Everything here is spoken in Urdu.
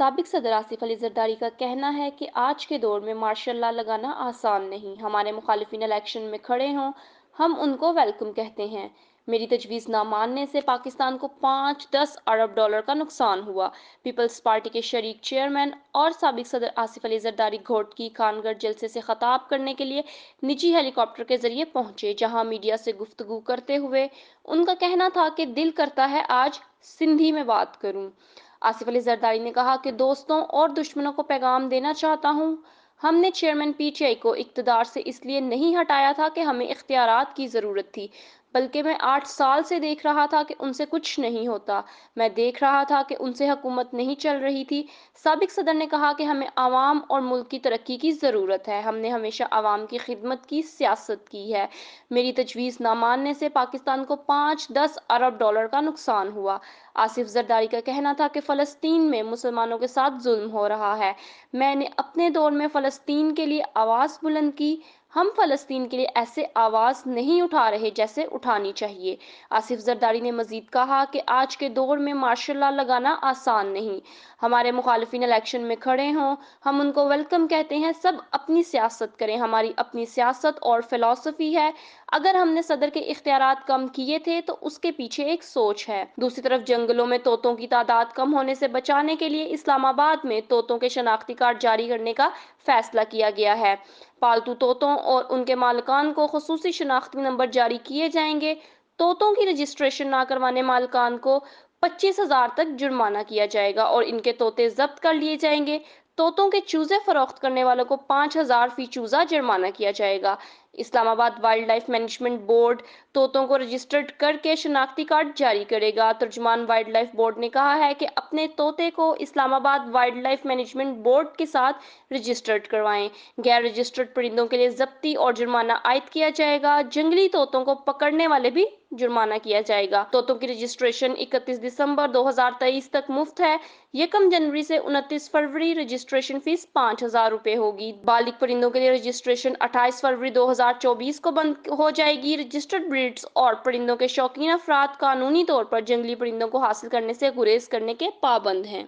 سابق صدر آصف علی زرداری کا کہنا ہے کہ آج کے دور میں مارشل لا لگانا آسان نہیں۔ ہمارے مخالفین الیکشن میں کھڑے ہوں، ہم ان کو ویلکم کہتے ہیں۔ میری تجویز نہ ماننے سے پاکستان کو 5-10 ارب ڈالر کا نقصان ہوا۔ پیپلز پارٹی کے شریک چیئرمین اور سابق صدر آصف علی زرداری گھوٹکی خانگڑھ جلسے سے خطاب کرنے کے لیے نجی ہیلی کاپٹر کے ذریعے پہنچے، جہاں میڈیا سے گفتگو کرتے ہوئے ان کا کہنا تھا کہ دل کرتا ہے آج سندھی میں بات کروں۔ آصف علی زرداری نے کہا کہ دوستوں اور دشمنوں کو پیغام دینا چاہتا ہوں، ہم نے چیئرمین پی ٹی آئی کو اقتدار سے اس لیے نہیں ہٹایا تھا کہ ہمیں اختیارات کی ضرورت تھی، بلکہ میں 8 سال سے دیکھ رہا تھا کہ ان سے کچھ نہیں ہوتا۔ میں دیکھ رہا تھا کہ ان سے حکومت نہیں چل رہی تھی۔ سابق صدر نے کہا کہ ہمیں عوام اور ملک کی ترقی کی ضرورت ہے، ہم نے ہمیشہ عوام کی خدمت کی سیاست کی ہے۔ میری تجویز نہ ماننے سے پاکستان کو 5-10 ارب ڈالر کا نقصان ہوا۔ آصف زرداری کا کہنا تھا کہ فلسطین میں مسلمانوں کے ساتھ ظلم ہو رہا ہے۔ میں نے اپنے دور میں فلسطین کے لیے آواز بلند کی، ہم فلسطین کے لیے ایسے آواز نہیں اٹھا رہے جیسے اٹھانی چاہیے۔ آصف زرداری نے مزید کہا کہ آج کے دور میں مارشل لا لگانا آسان نہیں۔ ہمارے مخالفین الیکشن میں کھڑے ہوں، ہم ان کو ویلکم کہتے ہیں۔ سب اپنی سیاست کریں، ہماری اپنی سیاست اور فلسفی ہے۔ اگر ہم نے صدر کے اختیارات کم کیے تھے تو اس کے پیچھے ایک سوچ ہے۔ دوسری طرف جنگلوں میں طوطوں کی تعداد کم ہونے سے بچانے کے لیے اسلام آباد میں طوطوں کے شناختی کارڈ جاری کرنے کا فیصلہ کیا گیا ہے۔ پالتو طوطوں اور ان کے مالکان کو خصوصی شناختی نمبر جاری کیے جائیں گے۔ طوطوں کی رجسٹریشن نہ کروانے مالکان کو 25,000 تک جرمانہ کیا جائے گا اور ان کے طوطے ضبط کر لیے جائیں گے۔ طوطوں کے چوزے فروخت کرنے والوں کو 5,000 فی چوزہ جرمانہ کیا جائے گا۔ اسلام آباد وائلڈ لائف مینجمنٹ بورڈ طوطوں کو رجسٹرڈ کر کے شناختی کارڈ جاری کرے گا۔ ترجمان وائلڈ لائف بورڈ نے کہا ہے کہ اپنے طوطے کو اسلام آباد وائلڈ لائف مینجمنٹ بورڈ کے ساتھ رجسٹرڈ کروائیں۔ غیر رجسٹرڈ پرندوں کے لیے ضبطی اور جرمانہ عائد کیا جائے گا۔ جنگلی طوطوں کو پکڑنے والے بھی جرمانہ کیا جائے گا۔ طوطوں کی رجسٹریشن 31 دسمبر 2023 تک مفت ہے۔ 1 جنوری سے 29 فروری رجسٹریشن فیس 5,000 روپے ہوگی۔ بالغ پرندوں کے لیے رجسٹریشن 28 فروری 2024 کو بند ہو جائے گی۔ رجسٹرڈ بریڈز اور پرندوں کے شوقین افراد قانونی طور پر جنگلی پرندوں کو حاصل کرنے سے گریز کرنے کے پابند ہیں۔